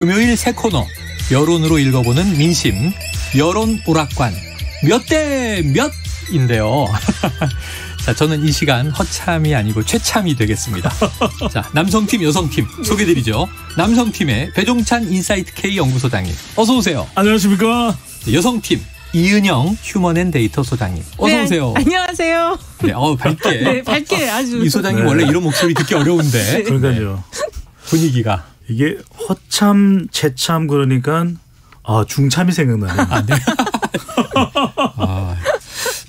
금요일 새 코너 여론으로 읽어보는 민심 여론 오락관 몇 대 몇인데요. 자, 저는 이 시간 허참이 아니고 최참이 되겠습니다. 자, 남성팀 여성팀 소개드리죠. 남성팀의 배종찬 인사이트 K 연구소장님 어서 오세요. 안녕하십니까. 여성팀 이은영 휴먼앤데이터 소장님 어서 오세요. 네, 안녕하세요. 네, 밝게. 네, 밝게 아주. 이 소장님 원래 이런 목소리 듣기 어려운데. 그러니까요. 분위기가 이게 허참, 채참 그러니까 중참이 생각나네요. 네.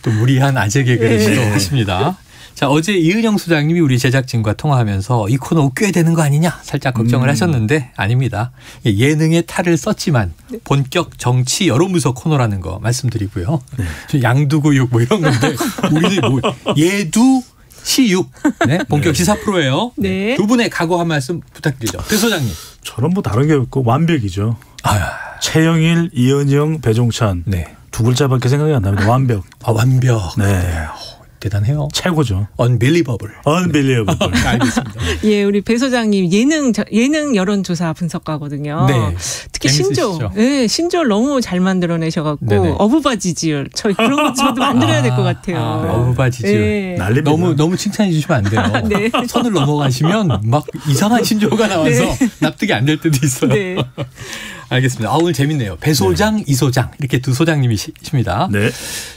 또 무리한 아재 개그를 시도하십니다. 자, 어제 이은영 소장님이 우리 제작진과 통화하면서 이 코너 꽤 되는 거 아니냐 살짝 걱정을 하셨는데 아닙니다. 예능의 탈을 썼지만 본격 정치 여론분석 코너라는 거 말씀드리고요. 네. 양두구육 뭐 이런 건데 우리는 뭐 예두 시육 네, 본격 시사 프로예요. 네. 두 분의 각오 한 말씀 부탁드리죠. 배 소장님. 저는 뭐 다른 게 없고 완벽이죠. 최영일, 이은영, 배종찬. 네. 두 글자밖에 생각이 안 납니다. 완벽. 완벽. 네. 대단해요. 최고죠. Unbelievable. 알겠습니다. 예, 우리 배 소장님 예능 여론조사 분석가거든요. 네. 특히 재밌으시죠? 신조를 너무 잘 만들어내셔갖고 네네. 어부바 지지율 저희 그런 거 저도 만들어야 될 것 같아요. 어부바 지지율. 네. 난립니다. 너무 칭찬해 주시면 안 돼요. 네. 선을 넘어가시면 막 이상한 신조가 나와서 네. 납득이 안 될 때도 있어요. 네. 알겠습니다. 오늘 재밌네요. 배 소장, 이 소장 이렇게 두 소장님이십니다. 네.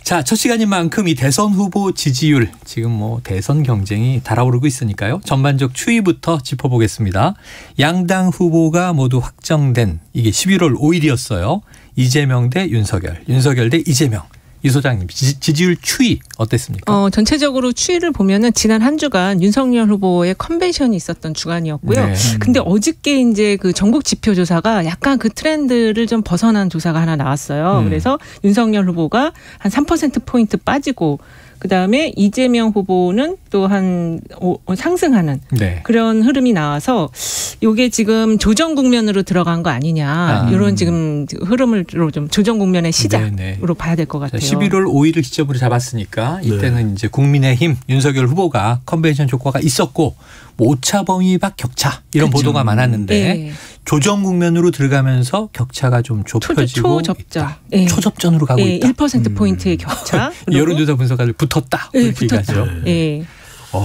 자, 첫 시간인 만큼 이 대선 후보 지지율 지금 뭐 대선 경쟁이 달아오르고 있으니까요. 전반적 추이부터 짚어보겠습니다. 양당 후보가 모두 확정된 이게 11월 5일이었어요. 이재명 대 윤석열, 윤석열 대 이재명. 이 소장님 지지율 추이 어땠습니까? 전체적으로 추이를 보면은 지난 한 주간 윤석열 후보의 컨벤션이 있었던 주간이었고요. 네. 근데 어저께 이제 그 전국 지표 조사가 약간 그 트렌드를 좀 벗어난 조사가 하나 나왔어요. 그래서 윤석열 후보가 한 3%포인트 빠지고 그다음에 이재명 후보는 또 한 상승하는 네. 그런 흐름이 나와서 이게 지금 조정 국면으로 들어간 거 아니냐 이런 지금 흐름으로 좀 조정 국면의 시작으로 봐야 될 것 같아요. 11월 5일을 시점으로 잡았으니까 이때는 이제 국민의힘 윤석열 후보가 컨벤션 효과가 있었고 뭐 오차 범위 밖 격차 이런 그렇죠. 보도가 많았는데 네. 조정 국면으로 들어가면서 격차가 좀 좁혀지고 초접전. 있다. 초접전으로 가고 있다. 1%포인트의 격차. 여론조사 분석가들 붙었다. 네, 이렇게 얘기하죠. 네.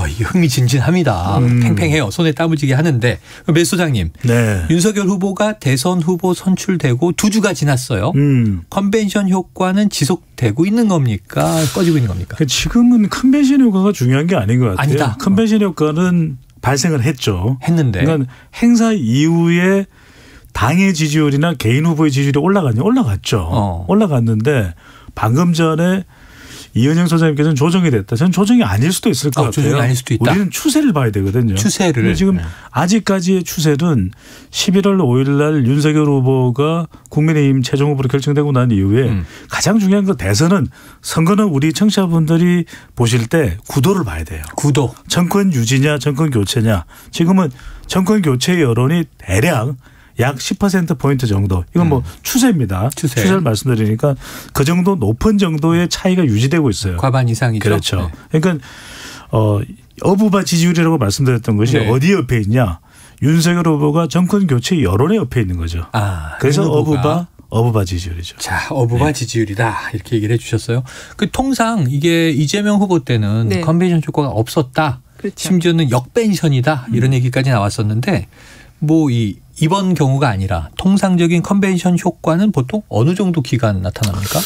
이게 흥미진진합니다. 팽팽해요. 손에 땀을 쥐게 하는데 배 소장님. 네. 윤석열 후보가 대선 후보 선출되고 2주가 지났어요. 컨벤션 효과는 지속되고 있는 겁니까? 꺼지고 있는 겁니까? 지금은 컨벤션 효과가 중요한 게 아닌 것 같아요. 아니다. 컨벤션 효과는 발생을 했는데. 그러니까 행사 이후에 당의 지지율이나 개인 후보의 지지율이 올라갔죠. 올라갔는데 방금 전에 이은영 소장님께서는 조정이 됐다. 저는 조정이 아닐 수도 있을 것 같아요. 조정이 아닐 수도 있다. 우리는 추세를 봐야 되거든요. 추세를. 지금 아직까지의 추세는 11월 5일 날 윤석열 후보가 국민의힘 최종 후보로 결정되고 난 이후에 가장 중요한 건 대선은 선거는 우리 청취자분들이 보실 때 구도를 봐야 돼요. 구도. 정권 유지냐 정권 교체냐. 지금은 정권 교체 여론이 대략 약 10%포인트 정도. 이건 뭐 추세입니다. 추세를 말씀드리니까 그 정도 높은 정도의 차이가 유지되고 있어요. 과반 이상이죠. 그렇죠. 네. 그러니까 어부바 지지율이라고 말씀드렸던 것이 어디에 옆에 있냐. 윤석열 후보가 정권 교체 여론에 옆에 있는 거죠. 그래서 어부바 지지율이죠. 자, 어부바 지지율이다. 이렇게 얘기를 해 주셨어요. 통상 이게 이재명 후보 때는 컨벤션 효과가 없었다. 그렇죠. 심지어는 역벤션이다. 이런 얘기까지 나왔었는데 이번 경우가 아니라 통상적인 컨벤션 효과는 보통 어느 정도 기간 나타납니까?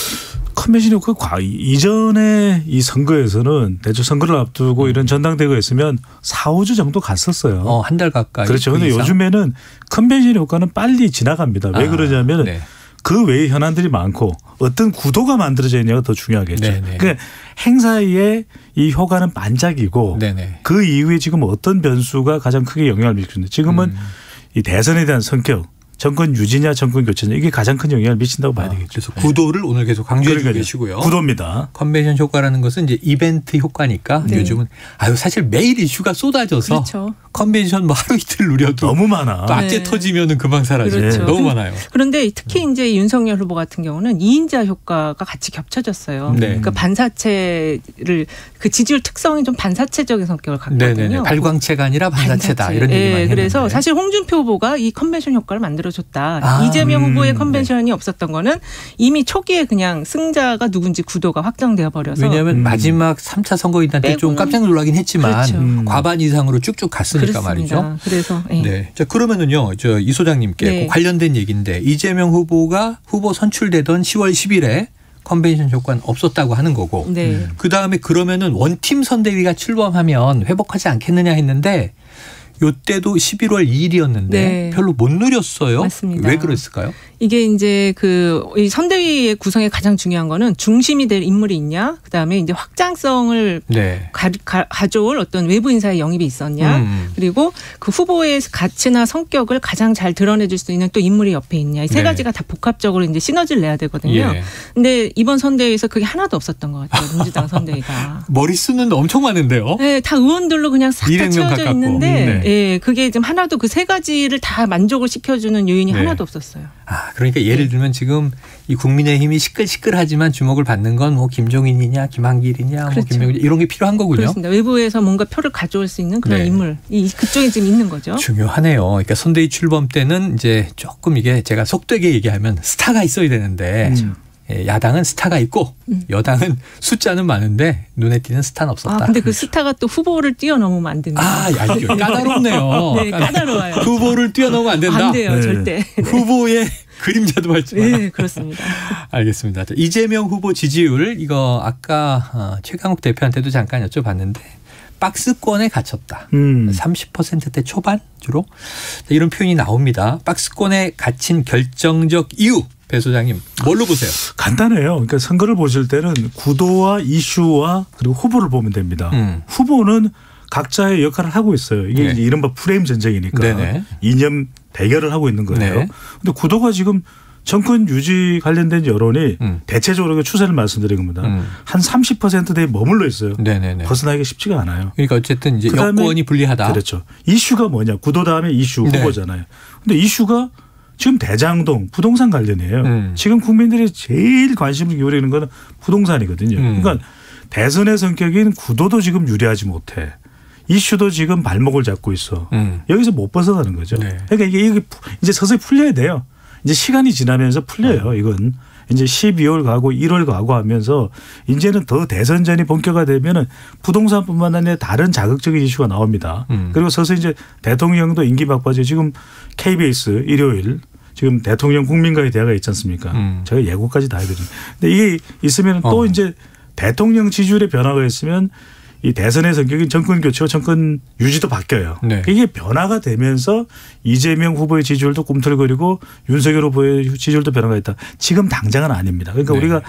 컨벤션 효과 이전에 이 선거에서는 대충 선거를 앞두고 이런 전당대회가 있으면 4, 5주 정도 갔었어요. 한 달 가까이. 그렇죠. 그런데 요즘에는 컨벤션 효과는 빨리 지나갑니다. 왜 그러냐면 그 외의 현안들이 많고 어떤 구도가 만들어져 있냐가 더 중요하겠죠. 그러니까 행사의 이 효과는 반짝이고 그 이후에 지금 어떤 변수가 가장 크게 영향을 미치는데 지금은 이 대선에 대한 성격, 정권 유지냐 정권 교체냐 이게 가장 큰 영향을 미친다고 봐야 되겠죠. 그래서 구도를 오늘 계속 강조해 주고 계시고요. 구도입니다. 컨벤션 효과라는 것은 이제 이벤트 효과니까 요즘은 사실 매일 이슈가 쏟아져서 그렇죠. 컨벤션 뭐 하루 이틀 누려도 너무 많아. 악재 터지면은 금방 사라져요. 그렇죠. 너무 많아요. 그런데 특히 이제 윤석열 후보 같은 경우는 2인자 효과가 같이 겹쳐졌어요. 그러니까 반사체를 그 지지율 특성이 좀 반사체적인 성격을 갖거든요. 발광체가 아니라 반사체다 이런 얘기 많이 했는데. 그래서 사실 홍준표 후보가 이 컨벤션 효과를 만들어준 벌어졌다. 이재명 후보의 컨벤션이 없었던 거는 이미 초기에 그냥 승자가 누군지 구도가 확정되어 버려서. 왜냐하면 마지막 3차 선거인단 때 좀 깜짝 놀라긴 했지만 그렇죠. 과반 이상으로 쭉쭉 갔으니까 그렇습니다. 말이죠. 그래서 네. 자, 그러면은요, 이 소장님께 네. 관련된 얘기인데 이재명 후보가 후보 선출되던 10월 10일에 컨벤션 조건 없었다고 하는 거고. 네. 그 다음에 그러면은 원팀 선대위가 출범하면 회복하지 않겠느냐 했는데 요때도 11월 2일이었는데 네. 별로 못 누렸어요. 맞습니다. 왜 그랬을까요? 이게 이제 이 선대위의 구성에 가장 중요한 거는 중심이 될 인물이 있냐, 그다음에 이제 확장성을 네. 가져올 어떤 외부 인사의 영입이 있었냐, 그리고 그 후보의 가치나 성격을 가장 잘 드러내줄 수 있는 또 인물이 옆에 있냐, 이 세 네. 가지가 다 복합적으로 이제 시너지를 내야 되거든요. 예. 근데 이번 선대위에서 그게 하나도 없었던 것 같아요. 민주당 선대위가. 머릿수는 엄청 많은데요. 네, 다 의원들로 그냥 싹 다 200명 채워져 가깝고. 있는데, 네. 예, 그게 좀 하나도 그 세 가지를 다 만족을 시켜주는 요인이 네. 하나도 없었어요. 그러니까 예를 들면 지금 이 국민의힘이 시끌시끌하지만 주목을 받는 건 뭐 김종인이냐, 김한길이냐, 그렇죠. 뭐 김명일 이런 게 필요한 거군요. 그렇습니다. 외부에서 뭔가 표를 가져올 수 있는 그런 네. 인물, 그쪽에 지금 있는 거죠. 중요하네요. 그러니까 선대위 출범 때는 이제 조금 이게 제가 속되게 얘기하면 스타가 있어야 되는데 야당은 스타가 있고 여당은 숫자는 많은데 눈에 띄는 스타는 없었다. 근데 그 스타가 또 후보를 뛰어넘으면 안 됩니다. 이거 까다롭네요. 네, 까다로워요. 후보를 뛰어넘으면 안 된다. 안 돼요, 네. 절대. 후보의 그림자도 밟지 마라. 네, 그렇습니다. 알겠습니다. 자, 이재명 후보 지지율 이거 아까 최강욱 대표한테도 잠깐 여쭤봤는데 박스권에 갇혔다. 30%대 초반 주로 이런 표현이 나옵니다. 박스권에 갇힌 결정적 이유 배 소장님 뭘로 보세요? 간단해요. 그러니까 선거를 보실 때는 구도와 이슈와 그리고 후보를 보면 됩니다. 후보는 각자의 역할을 하고 있어요. 이게 네. 이른바 프레임 전쟁이니까 네네. 이념 대결을 하고 있는 거예요. 네. 근데 구도가 지금 정권 유지 관련된 여론이 대체적으로 추세를 말씀드린 겁니다. 한 30%대에 머물러 있어요. 네네네. 벗어나기가 쉽지가 않아요. 그러니까 어쨌든 이제 그다음에 여권이 불리하다. 그렇죠. 이슈가 뭐냐. 구도 다음에 이슈 후보잖아요. 근데 이슈가 지금 대장동 부동산 관련이에요. 지금 국민들이 제일 관심을 기울이는 건 부동산이거든요. 그러니까 대선의 성격인 구도도 지금 유리하지 못해. 이슈도 지금 발목을 잡고 있어. 여기서 못 벗어나는 거죠. 네. 그러니까 이게 이제 서서히 풀려야 돼요. 이제 시간이 지나면서 풀려요. 이건 이제 12월 가고 1월 가고 하면서 이제는 더 대선전이 본격화되면은 부동산뿐만 아니라 다른 자극적인 이슈가 나옵니다. 그리고 서서히 이제 대통령도 임기 막바지 지금 KBS 일요일 지금 대통령 국민과의 대화가 있지 않습니까? 제가 예고까지 다 해드립니다. 근데 이게 있으면 또 이제 대통령 지지율의 변화가 있으면 이 대선의 성격인 정권 교체와 정권 유지도 바뀌어요. 네. 이게 변화가 되면서 이재명 후보의 지지율도 꿈틀거리고 윤석열 후보의 지지율도 변화가 있다. 지금 당장은 아닙니다. 그러니까 네. 우리가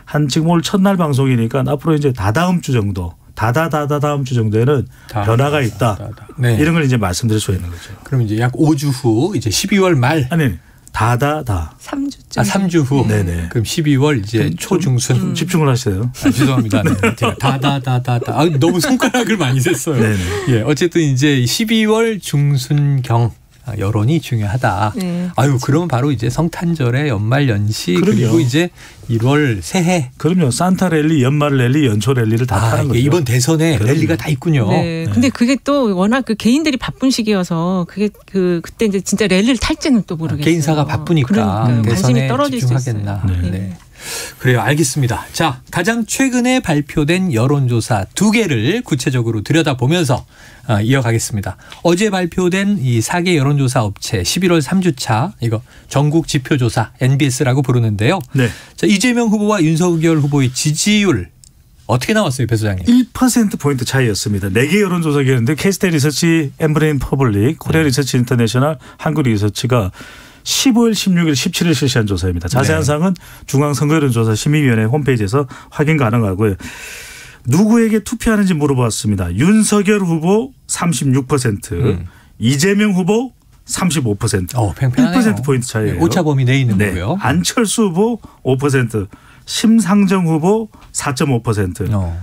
한 지금 오늘 첫날 방송이니까 앞으로 이제 다다음 주 정도 다음 주 정도에는 변화가 있다. 네. 이런 걸 이제 말씀드릴 수 있는 거죠. 그럼 이제 약 5주 후 이제 12월 말. 아니 3주쯤. 3주 후. 네네. 그럼 12월 이제 초중순. 집중을 하세요. 죄송합니다. 네. 제가 너무 손가락을 많이 셌어요. 네네. 예, 어쨌든 이제 12월 중순경 여론이 중요하다. 네. 그러면 바로 이제 성탄절의 연말 연시 그럼요. 그리고 이제 1월 새해. 그럼요. 산타 랠리, 연말 랠리, 연초 랠리를 다 타는 거죠. 이번 대선에 그럼요. 랠리가 다 있군요. 네. 근데 그게 또 워낙 그 개인들이 바쁜 시기여서 그게 그때 이제 진짜 랠리를 탈지는 또 모르겠어요. 개인사가 바쁘니까 그러니까요. 관심이 대선에 떨어질 수 집중하겠나. 있어요. 네. 그래요. 알겠습니다. 자, 가장 최근에 발표된 여론조사 2개를 구체적으로 들여다보면서 이어가겠습니다. 어제 발표된 이 4개 여론조사 업체 11월 3주차 이거 전국 지표조사 NBS라고 부르는데요. 네. 자, 이재명 후보와 윤석열 후보의 지지율 어떻게 나왔어요, 배 소장님? 1%포인트 차이였습니다. 4개 여론조사기였는데 케이스테 리서치, 엠브레인 퍼블릭, 코리아 리서치 인터내셔널, 한국 리서치가 15일, 16일, 17일 실시한 조사입니다. 자세한 사항은 중앙선거여론조사 심의위원회 홈페이지에서 확인 가능하고요. 누구에게 투표하는지 물어봤습니다. 윤석열 후보 36%, 이재명 후보 35%. 팽팽하네요. 1%포인트 차이예요. 오차범위 내에 있는 거고요. 안철수 후보 5%, 심상정 후보 4.5%.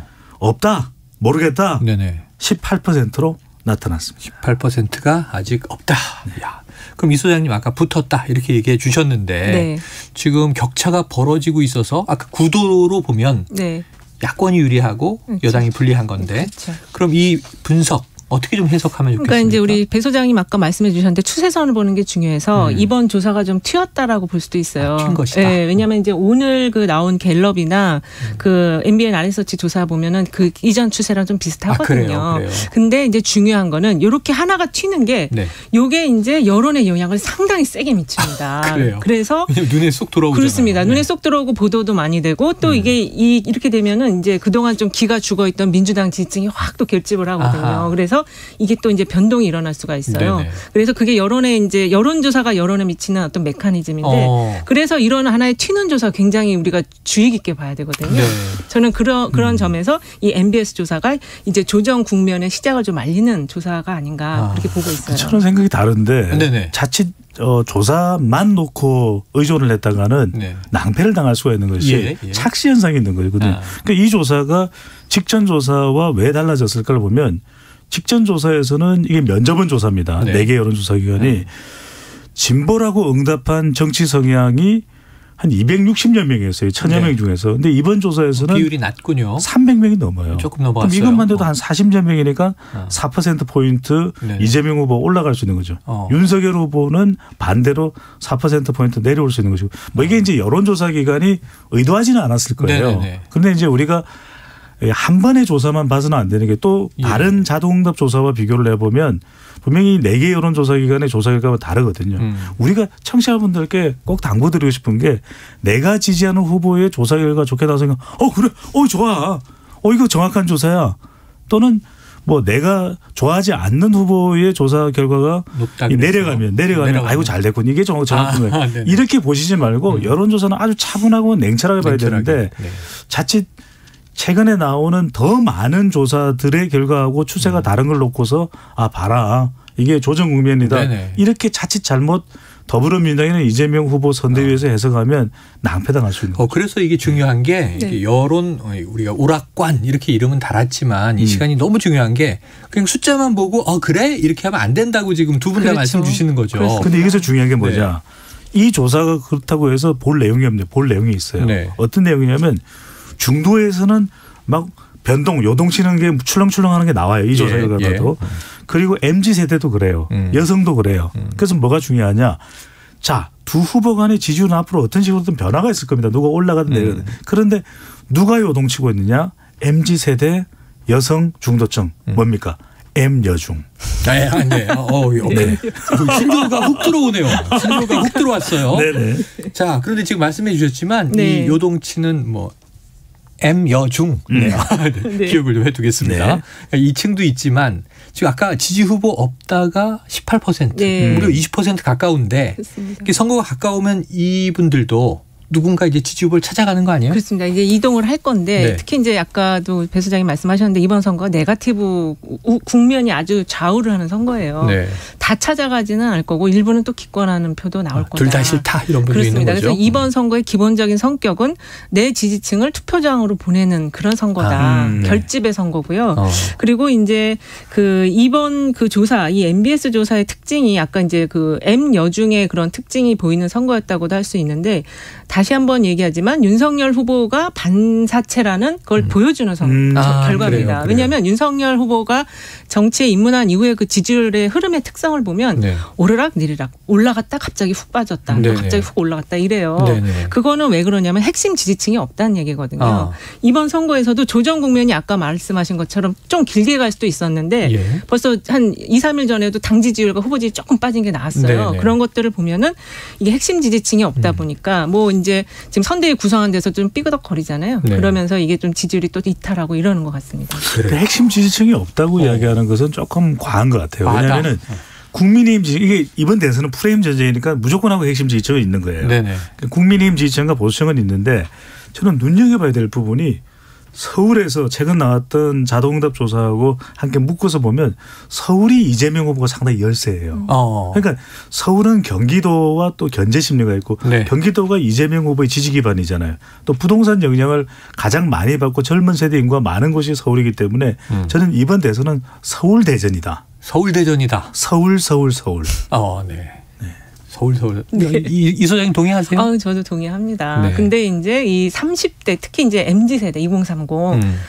없다, 모르겠다. 네네. 18%로 나타났습니다. 18%가 아직 없다. 야. 그럼 이 소장님 아까 붙었다 이렇게 얘기해 주셨는데 네. 지금 격차가 벌어지고 있어서 아까 구도로 보면 네. 야권이 유리하고 그렇죠. 여당이 불리한 건데 그렇죠. 그럼 이 분석 어떻게 좀 해석하면 좋겠습니까? 그러니까 이제 우리 배 소장님 아까 말씀해 주셨는데 추세선을 보는 게 중요해서 이번 조사가 좀 튀었다라고 볼 수도 있어요. 튄 것이다. 네, 왜냐하면 이제 오늘 그 나온 갤럽이나 그 MBN 아리서치 조사 보면은 그 이전 추세랑 좀 비슷하거든요. 그래요. 근데 이제 중요한 거는 이렇게 하나가 튀는 게 요게 이제 여론의 영향을 상당히 세게 미칩니다. 그래요. 그래서 눈에 쏙 들어오잖아요. 그렇습니다. 눈에 쏙 들어오고 보도도 많이 되고 또 이게 이렇게 되면은 이제 그동안 좀 기가 죽어있던 민주당 지지층이 확 또 결집을 하거든요. 아하. 그래서 이게 또 이제 변동이 일어날 수가 있어요. 네네. 그래서 그게 여론조사가 여론에 미치는 어떤 메커니즘인데 그래서 이런 하나의 튀는 조사 굉장히 우리가 주의 깊게 봐야 되거든요. 네. 저는 그런 점에서 이 MBS 조사가 이제 조정 국면의 시작을 좀 알리는 조사가 아닌가 그렇게 보고 있어요. 저는 생각이 다른데 네네. 자칫 조사만 놓고 의존을 했다가는 낭패를 당할 수가 있는 것이 착시 현상이 있는 거거든요. 그러니까 이 조사가 직전 조사와 왜 달라졌을까를 보면 직전 조사에서는 이게 면접은 조사입니다. 4개 여론조사기관이 진보라고 응답한 정치 성향이 한 260여 명이었어요. 1000여 명 중에서. 근데 이번 조사에서는 비율이 낮군요. 300명이 넘어요. 조금 넘어갔어요. 그럼 이것만 돼도 한 40여 명이니까 4%포인트 이재명 후보 올라갈 수 있는 거죠. 윤석열 후보는 반대로 4%포인트 내려올 수 있는 것이고 뭐 이게 이제 여론조사 기관이 의도하지는 않았을 거예요. 그런데 이제 우리가 한 번의 조사만 봐서는 안 되는 게 또 다른 자동응답 조사와 비교를 해보면 분명히 4개 여론조사기관의 조사 결과가 다르거든요. 우리가 청취자분들께 꼭 당부드리고 싶은 게 내가 지지하는 후보의 조사 결과 좋게 나왔으니까 그래 좋아 이거 정확한 조사야 또는 뭐 내가 좋아하지 않는 후보의 조사 결과가 내려가면 아이고 잘 됐군 이게 정확한 거예요. 이렇게 보시지 말고 여론조사는 아주 차분하고 냉철하게 봐야 되는데 자칫 최근에 나오는 더 많은 조사들의 결과하고 추세가 다른 걸 놓고서 봐라 이게 조정 국면이다. 이렇게 자칫 잘못 더불어민주당이나 이재명 후보 선대위에서 해석하면 낭패당할 수 있는 거죠. 그래서 이게 중요한 게 여론 우리가 오락관 이렇게 이름은 달았지만 이 시간이 너무 중요한 게 그냥 숫자만 보고 그래 이렇게 하면 안 된다고 지금 두 분 다 말씀 주시는 거죠. 그런데 여기서 중요한 게 뭐냐. 이 조사가 그렇다고 해서 볼 내용이 없네요. 볼 내용이 있어요. 어떤 내용이냐면 중도에서는 막 변동 요동치는 게 출렁출렁하는 게 나와요. 이 조사 결과도. 그리고 MZ세대도 그래요. 여성도 그래요. 그래서 뭐가 중요하냐. 자, 두 후보 간의 지지율은 앞으로 어떤 식으로든 변화가 있을 겁니다. 누가 올라가든 내려가든. 그런데 누가 요동치고 있느냐. MZ세대 여성 중도층 뭡니까. M여중. 신조어가 훅 들어오네요. 신조어가 훅 들어왔어요. 자, 그런데 지금 말씀해 주셨지만 이 요동치는 뭐 M여중 기억을 좀 해두겠습니다. 이 층도 있지만 지금 아까 지지 후보 없다가 18% 무려 20% 가까운데 선거가 가까우면 이분들도 누군가 이제 지지 후보를 찾아가는 거 아니에요? 그렇습니다. 이제 이동을 할 건데 특히 이제 아까도 배 소장님 말씀하셨는데 이번 선거 네거티브 국면이 아주 좌우를 하는 선거예요. 다 찾아가지는 않을 거고 일부는 또 기권하는 표도 나올 거다. 둘 다 싫다 이런 분도 있는 거죠. 그래서 이번 선거의 기본적인 성격은 내 지지층을 투표장으로 보내는 그런 선거다. 결집의 선거고요. 그리고 이제 이번 조사 이 MBS 조사의 특징이 아까 이제 M 여중의 그런 특징이 보이는 선거였다고도 할 수 있는데. 다시 한번 얘기하지만 윤석열 후보가 반사체라는 걸 보여주는 결과입니다. 그래요. 왜냐하면 윤석열 후보가 정치에 입문한 이후에 그 지지율의 흐름의 특성을 보면 오르락 내리락 올라갔다 갑자기 훅 빠졌다. 또 갑자기 훅 올라갔다 이래요. 그거는 왜 그러냐면 핵심 지지층이 없다는 얘기거든요. 이번 선거에서도 조정 국면이 아까 말씀하신 것처럼 좀 길게 갈 수도 있었는데 벌써 한 2, 3일 전에도 당 지지율과 후보 지지 조금 빠진 게 나왔어요. 그런 것들을 보면은 이게 핵심 지지층이 없다 보니까 뭐 이제 지금 선대위 구성한 데서 좀 삐그덕거리잖아요. 그러면서 이게 좀 지지율이 또 이탈하고 이러는 것 같습니다. 핵심 지지층이 없다고 이야기하는 것은 조금 과한 것 같아요. 왜냐하면 국민의힘 지지 이게 이번 대선은 프레임 전쟁이니까 무조건 하고 핵심 지지층은 있는 거예요. 국민의힘 지지층과 보수층은 있는데 저는 눈여겨봐야 될 부분이 서울에서 최근 나왔던 자동응답 조사하고 함께 묶어서 보면 서울이 이재명 후보가 상당히 열세예요. 그러니까 서울은 경기도와 또 견제 심리가 있고 경기도가 이재명 후보의 지지 기반이잖아요. 또 부동산 영향을 가장 많이 받고 젊은 세대 인구가 많은 곳이 서울이기 때문에 저는 이번 대선은 서울 대전이다. 서울 대전이다. 서울. 서울. 네. 이 소장님 동의하세요? 저도 동의합니다. 네. 근데 이제 이 30대 특히 이제 MZ 세대 2030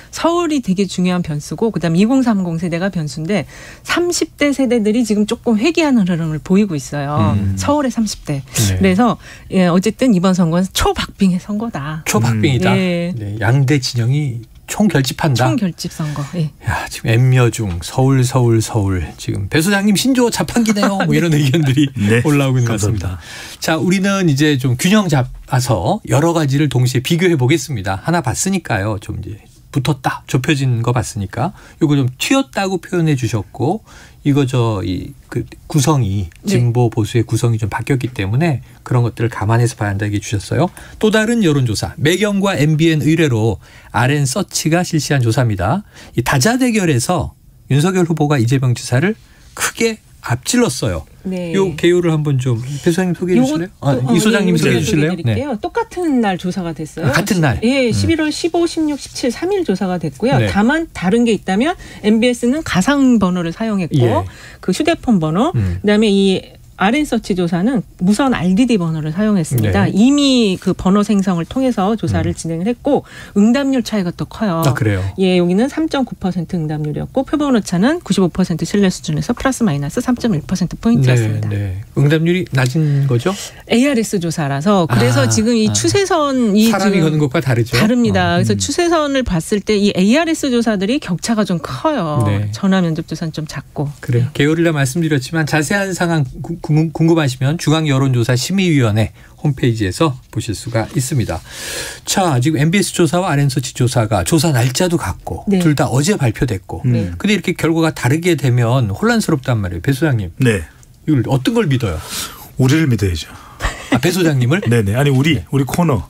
서울이 되게 중요한 변수고 그다음 2030 세대가 변수인데 30대 세대들이 지금 조금 회귀하는 흐름을 보이고 있어요. 서울의 30대. 네. 그래서 예, 어쨌든 이번 선거는 초박빙의 선거다. 초박빙이다. 네, 양대 진영이 총결집한다. 총결집 선거. 예. 야, 지금 엠여중 서울 지금 배 소장님 신조 자판기네요. 뭐 이런 의견들이 네, 올라오고 있는 것 같습니다. 자, 우리는 이제 좀 균형 잡아서 여러 가지를 동시에 비교해 보겠습니다. 하나 봤으니까요. 좀 이제 붙었다, 좁혀진 거 봤으니까 이거 좀 튀었다고 표현해 주셨고 이거 그 구성이 진보 보수의 구성이 좀 바뀌었기 때문에 그런 것들을 감안해서 봐야 한다 얘기해 주셨어요. 또 다른 여론조사 매경과 MBN 의뢰로 RN서치가 실시한 조사입니다. 이 다자대결에서 윤석열 후보가 이재명 지사를 크게 앞질렀어요. 네. 요 개요를 한번 좀 배 소장님 소개해 주실래요? 이 소장님 소개해 주실래요? 네. 똑같은 날 조사가 됐어요. 같은 날. 예, 11월 15, 16, 17, 3일 조사가 됐고요. 네. 다만 다른 게 있다면 MBS는 가상 번호를 사용했고 예. 그 휴대폰 번호, 그다음에 이 RN서치 조사는 무선 RDD 번호를 사용했습니다. 네. 이미 그 번호 생성을 통해서 조사를 진행을 했고 응답률 차이가 또 커요. 아, 그래요? 예, 여기는 3.9% 응답률이었고 표본 오차는 95% 신뢰 수준에서 플러스 마이너스 3.1%포인트였습니다. 네. 응답률이 낮은 거죠? ARS 조사라서 그래서 지금 이 추세선 사람이 거는 것과 다르죠. 다릅니다. 그래서 추세선을 봤을 때 이 ARS 조사들이 격차가 좀 커요. 네. 전화 면접 조사는 좀 작고. 그래요. 개요일날 말씀드렸지만 자세한 상황 궁금하시면 중앙여론조사심의위원회 홈페이지에서 보실 수가 있습니다. 자, 지금 MBS 조사와 RN서치 조사가 조사 날짜도 같고 네. 둘 다 어제 발표됐고 근데 이렇게 결과가 다르게 되면 혼란스럽단 말이에요. 배 소장님. 네. 이걸 어떤 걸 믿어요? 우리를 믿어야죠. 배 소장님을? 네네. 아니 우리 코너.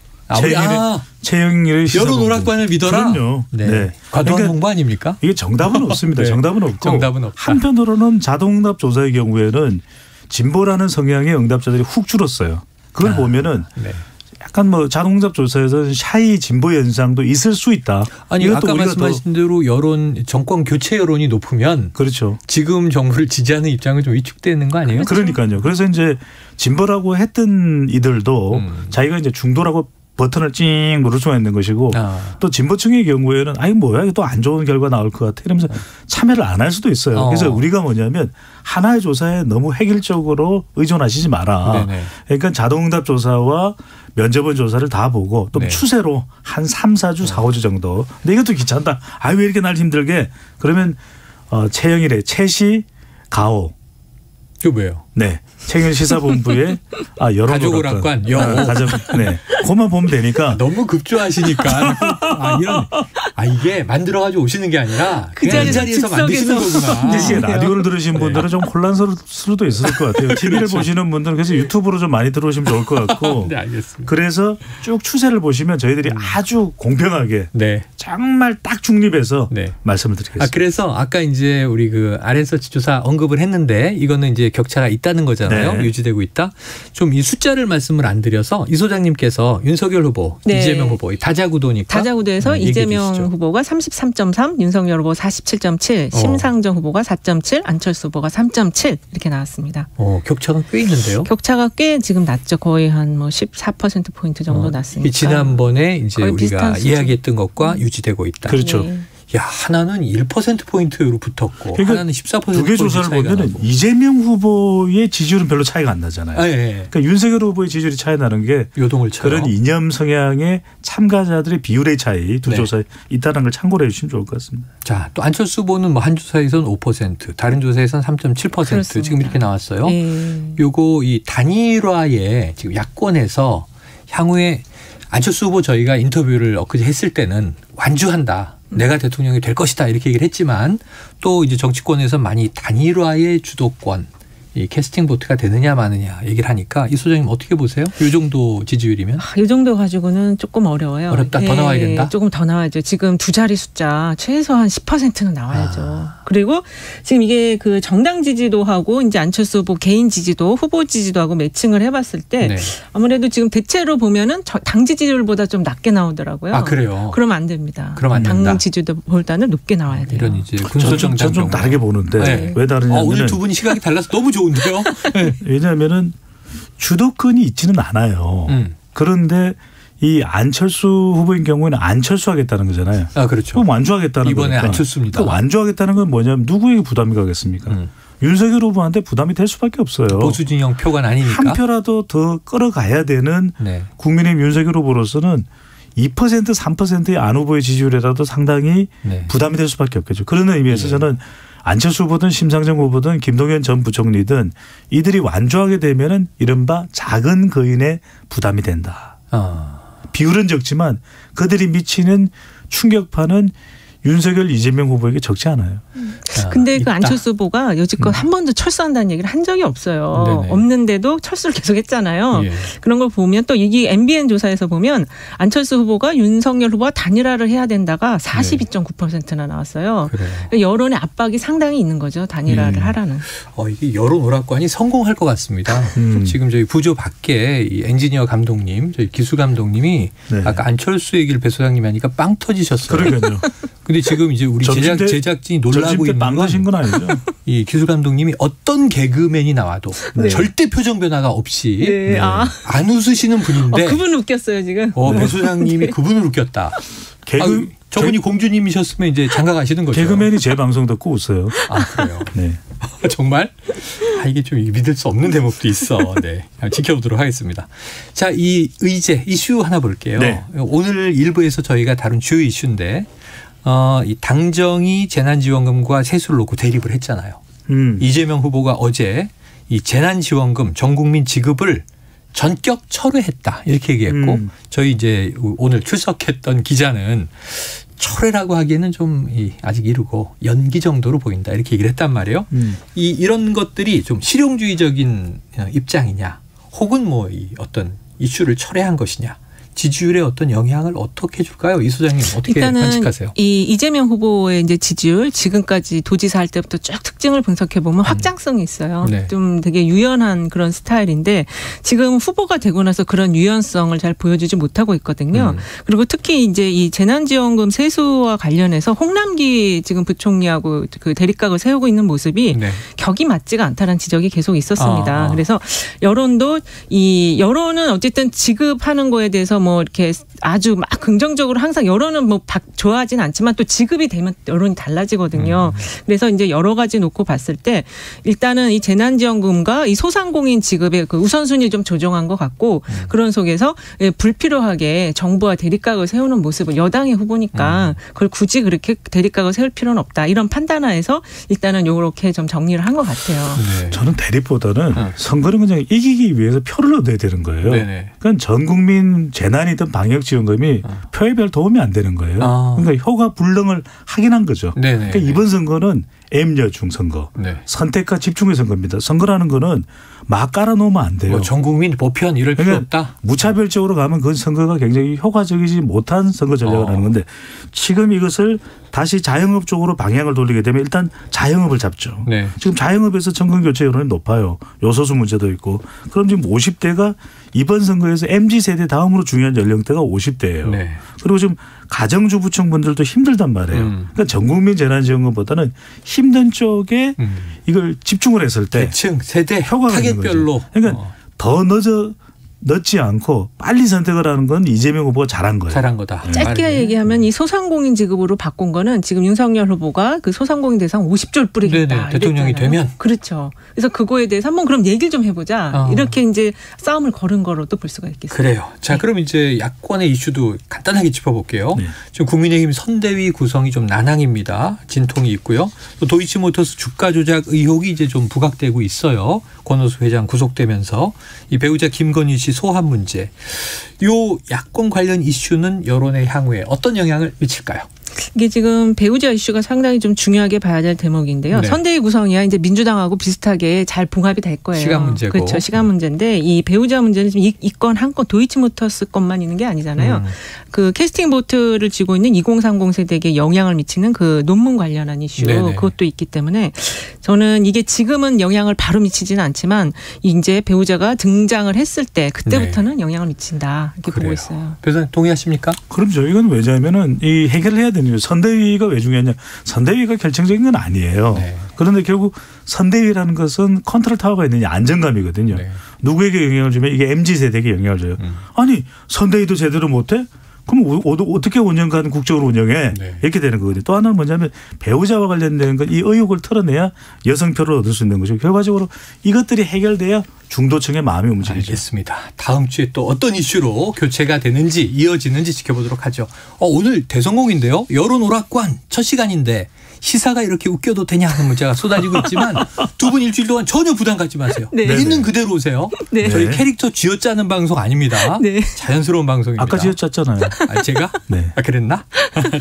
최영일의 여론 오락관을 믿어라. 그럼요. 네. 과도한 홍보 아닙니까? 이게 정답은 없습니다. 네. 정답은 없고. 정답은 없다. 한편으로는 자동응답 조사의 경우에는 진보라는 성향의 응답자들이 훅 줄었어요. 그걸 보면은 네. 약간 뭐 자동응답 조사에서는 샤이 진보 현상도 있을 수 있다. 아니 아까 말씀하신 대로 정권 교체 여론이 높으면 그렇죠. 지금 정부를 지지하는 입장은 좀 위축되는 거 아니에요? 그러니까요. 그래서 이제 진보라고 했던 이들도 자기가 이제 중도라고 버튼을 찡 누를 수가 있는 것이고 또 진보층의 경우에는 아이 뭐야 이거 또 안 좋은 결과 나올 것 같아 이러면서 참여를 안 할 수도 있어요. 그래서 우리가 뭐냐면 하나의 조사에 너무 획일적으로 의존하시지 마라. 네네. 그러니까 자동응답 조사와 면접원 조사를 다 보고 또 추세로 한 3, 4주, 4, 5주 정도. 근데 이것도 귀찮다. 아이 왜 이렇게 날 힘들게. 그러면 최영일의 최시 가오. 이거 왜요? 네. 최영일 시사본부의 여론 가족 오락관. 네. 그것만 보면 되니까. 너무 급조하시니까 이게 만들어가지고 오시는 게 아니라 그냥 이 자리에서 만드시는 거구나. 이게 라디오를 들으신 분들은 좀 혼란스러울 수도 있을 것 같아요. TV를 그렇죠. 보시는 분들은 그래서 유튜브로 좀 많이 들어오시면 좋을 것 같고. 네, 알겠습니다. 그래서 쭉 추세를 보시면 저희들이 아주 공평하게 정말 딱 중립해서 말씀을 드리겠습니다. 그래서 아까 이제 우리 그 RN서치 조사 언급을 했는데 이거는 이제 격차가 있다는 거잖아요. 유지되고 있다. 좀 이 숫자를 말씀을 안 드려서 이 소장님께서 윤석열 후보, 이재명 후보 다자구도니까. 다자구도에서 이재명 후보가 33.3, 윤석열 후보 47.7, 심상정 후보가 4.7, 안철수 후보가 3.7 이렇게 나왔습니다. 격차가 꽤 있는데요. 격차가 꽤 지금 낮죠. 거의 한 뭐 14%포인트 정도 났으니까. 지난번에 이제 우리가 이야기했던 것과 유지되고 있다. 그렇죠. 야, 하나는 1%포인트로 붙었고 그러니까 하나는 14%포인트 두 개 조사를 보면 이재명 후보의 지지율은 별로 차이가 안 나잖아요. 그러니까 윤석열 후보의 지지율이 차이 나는 게 그런 이념 성향의 참가자들의 비율의 차이 두 조사에 있다는 걸 참고를 해 주시면 좋을 것 같습니다. 자, 또 안철수 후보는 뭐 한 조사에서는 5%, 다른 조사에서는 3.7% 그렇습니다. 지금 이렇게 나왔어요. 요거 이 단일화에 지금 야권에서 향후에 안철수 후보 저희가 인터뷰를 엊그제 했을 때는 완주한다. 내가 대통령이 될 것이다 이렇게 얘기를 했지만 또 이제 정치권에서 많이 단일화의 주도권 이 캐스팅 보트가 되느냐 마느냐 얘기를 하니까 이 소장님 어떻게 보세요? 이 정도 지지율이면? 이 정도 가지고는 조금 어려워요. 어렵다. 더 나와야 된다? 조금 더 나와야죠. 지금 두 자리 숫자 최소한 10%는 나와야죠. 그리고 지금 이게 그 정당 지지도하고 이제 안철수 후보 개인 지지도, 후보 지지도하고 매칭을 해봤을 때 아무래도 지금 대체로 보면은 당 지지율보다 좀 낮게 나오더라고요. 그래요? 그러면 안 됩니다. 그럼 안 된다. 당 지지도보다는 높게 나와야 돼요. 이런 이제 군소정당 전 좀 다르게 보는데 왜 다르냐면 오늘 두 분이 시각이 달라서 너무 좋은데요? 왜냐하면은 주도권이 있지는 않아요. 그런데 이 안철수 후보인 경우에는 안철수하겠다는 거잖아요. 아, 그렇죠. 그럼 완주하겠다는 이번에 거니까. 안철수입니다. 완주하겠다는 건 뭐냐면 누구에게 부담이 가겠습니까? 윤석열 후보한테 부담이 될 수밖에 없어요. 보수 진영 표가 아니니까. 한 표라도 더 끌어가야 되는 네. 국민의힘 윤석열 후보로서는 2% 3%의 안 후보의 지지율이라도 상당히 네. 부담이 될 수밖에 없겠죠. 그런 의미에서 저는 안철수 후보든 심상정 후보든 김동연 전 부총리든 이들이 완주하게 되면은 이른바 작은 거인의 부담이 된다. 비율은 적지만 그들이 미치는 충격파는 윤석열, 이재명 후보에게 적지 않아요. 근데 그 안철수 후보가 여지껏 한 번도 철수한다는 얘기를 한 적이 없어요. 네네. 없는데도 철수를 계속 했잖아요. 예. 그런 걸 보면 또 이게 MBN 조사에서 보면 안철수 후보가 윤석열 후보와 단일화를 해야 된다가 42.9%나 나왔어요. 그러니까 여론의 압박이 상당히 있는 거죠. 단일화를 하라는. 이게 여론 오락관이 성공할 것 같습니다. 지금 저희 부조 밖에 이 엔지니어 감독님, 저희 기술 감독님이 네. 아까 안철수 얘기를 배 소장님이 하니까 빵 터지셨어요. 그러니까요. 근데 지금 이제 우리 제작진이 놀라고 있는 빵 드신 건 아니죠. 이 기술 감독님이 어떤 개그맨이 나와도 네. 절대 표정 변화가 없이 네. 안 웃으시는 분인데 그분 웃겼어요 지금. 배 소장님이 그분을 웃겼다. 저분이 공주님이셨으면 이제 장가 가시는 거죠. 개그맨이 제 방송 듣고 웃어요. 아, 그래요? 네. 정말? 이게 좀 믿을 수 없는 대목도 있어. 네. 지켜보도록 하겠습니다. 자, 이 의제 이슈 하나 볼게요. 네. 오늘 일부에서 저희가 다룬 주요 이슈인데 이 당정이 재난지원금과 세수를 놓고 대립을 했잖아요. 이재명 후보가 어제 이 재난지원금 전 국민 지급을 전격 철회했다 이렇게 얘기했고 저희 이제 오늘 출석했던 기자는 철회라고 하기에는 좀 아직 이르고 연기 정도로 보인다 이렇게 얘기를 했단 말이에요. 이런 것들이 좀 실용주의적인 입장이냐 혹은 어떤 이슈를 철회한 것이냐. 지지율에 어떤 영향을 어떻게 줄까요? 이 소장님 어떻게 관측하세요? 이 이재명 후보의 이제 지지율 지금까지 도지사 할 때부터 쭉 특징을 분석해 보면 확장성이 있어요. 네. 좀 되게 유연한 그런 스타일인데 지금 후보가 되고 나서 그런 유연성을 잘 보여주지 못하고 있거든요. 그리고 특히 이제 이 재난지원금 세수와 관련해서 홍남기 지금 부총리하고 그 대립각을 세우고 있는 모습이 네. 격이 맞지가 않다는 지적이 계속 있었습니다. 그래서 여론은 어쨌든 지급하는 거에 대해서 이렇게 아주 막 긍정적으로 항상 여론은 좋아하진 않지만 또 지급이 되면 여론이 달라지거든요. 그래서 이제 여러 가지 놓고 봤을 때 일단은 이 재난지원금과 이 소상공인 지급의 그 우선순위를 좀 조정한 것 같고 그런 속에서 불필요하게 정부와 대립각을 세우는 모습을 여당의 후보니까 그걸 굳이 그렇게 대립각을 세울 필요는 없다. 이런 판단하에서 일단은 이렇게 좀 정리를 한 것 같아요. 네. 저는 대립보다는 선거는 그냥 이기기 위해서 표를 얻어야 되는 거예요. 네네. 그러니까 전 국민 재난이든 방역지원금이 표에 별 도움이 안 되는 거예요. 그러니까 효과 불능을 확인한 거죠. 네네. 그러니까 이번 선거는 M여중 선거, 선택과 집중의 선거입니다. 선거라는 거는 막 깔아놓으면 안 돼요. 전 국민 보편 이럴 필요 없다. 무차별적으로 가면 그 선거가 굉장히 효과적이지 못한 선거 전략을 하는 건데 지금 이것을 다시 자영업 쪽으로 방향을 돌리게 되면 일단 자영업을 잡죠. 네. 지금 자영업에서 정권 교체 여론이 높아요. 요소수 문제도 있고. 그럼 지금 50대가 이번 선거에서 MZ세대 다음으로 중요한 연령대가 50대예요. 네. 그리고 지금 가정주부층분들도 힘들단 말이에요. 그러니까 전국민 재난지원금보다는 힘든 쪽에 이걸 집중을 했을 때 계층, 세대, 효과가 타겟별로. 그러니까 더 늦지 않고 빨리 선택을 하는 건 이재명 후보가 잘한 거예요. 잘한 거다. 짧게 얘기하면 이 소상공인 지급으로 바꾼 거는 지금 윤석열 후보가 그 소상공인 대상 50조를 뿌리겠다. 네네. 대통령이 되면. 그렇죠. 그래서 그거에 대해서 한번 그럼 얘기를 좀 해보자. 이렇게 이제 싸움을 걸은 거로도 볼 수가 있겠습니다. 그래요. 자, 그럼 이제 야권의 이슈도 간단하게 짚어볼게요. 지금 국민의힘 선대위 구성이 좀 난항입니다. 진통이 있고요. 또 도이치모터스 주가 조작 의혹이 이제 좀 부각되고 있어요. 권오수 회장 구속되면서 이 배우자 김건희 씨 소환 문제. 요 야권 관련 이슈는 여론의 향후에 어떤 영향을 미칠까요? 이게 지금 배우자 이슈가 상당히 좀 중요하게 봐야 될 대목인데요. 네. 선대위 구성이야 이제 민주당하고 비슷하게 잘 봉합이 될 거예요. 시간 문제고. 그렇죠. 시간 문제인데 이 배우자 문제는 지금 이 건 한 건 도이치모터스 것만 있는 게 아니잖아요. 그 캐스팅 보트를 쥐고 있는 2030 세대에게 영향을 미치는 그 논문 관련한 이슈 네네. 그것도 있기 때문에 저는 이게 지금은 영향을 바로 미치지는 않지만 이제 배우자가 등장을 했을 때 그때부터는 영향을 미친다 이렇게 보고 있어요. 그래서 동의하십니까? 그럼요. 이건 왜냐하면은 이 해결을 해야 되는 거예요. 선대위가 왜 중요하냐? 선대위가 결정적인 건 아니에요. 그런데 결국 선대위라는 것은 컨트롤 타워가 있느냐 안정감이거든요. 누구에게 영향을 주면 이게 MZ세대에게 영향을 줘요. 아니 선대위도 제대로 못해? 그럼 어떻게 5년간 국정을 운영해? 네. 이렇게 되는 거거든요. 또 하나는 뭐냐면 배우자와 관련된 것, 이 의혹을 털어내야 여성표를 얻을 수 있는 거죠. 결과적으로 이것들이 해결돼야 중도층의 마음이 움직이죠. 알겠습니다. 다음 주에 또 어떤 이슈로 교체가 되는지 이어지는지 지켜보도록 하죠. 오늘 대성공인데요. 여론 오락관 첫 시간인데 시사가 이렇게 웃겨도 되냐 하는 문자가 쏟아지고 있지만 두 분 일주일 동안 전혀 부담 갖지 마세요. 네. 있는 그대로 오세요. 네. 저희 캐릭터 쥐어짜는 방송 아닙니다. 네. 자연스러운 방송입니다. 아까 쥐어짰잖아요. 제가? 네. 그랬나?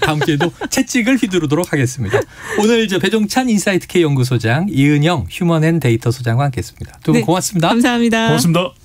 다음 주에도 채찍을 휘두르도록 하겠습니다. 오늘 배종찬 인사이트 K 연구소장, 이은영 휴먼앤데이터 소장과 함께했습니다. 두 분 고맙습니다. 감사합니다. 고맙습니다.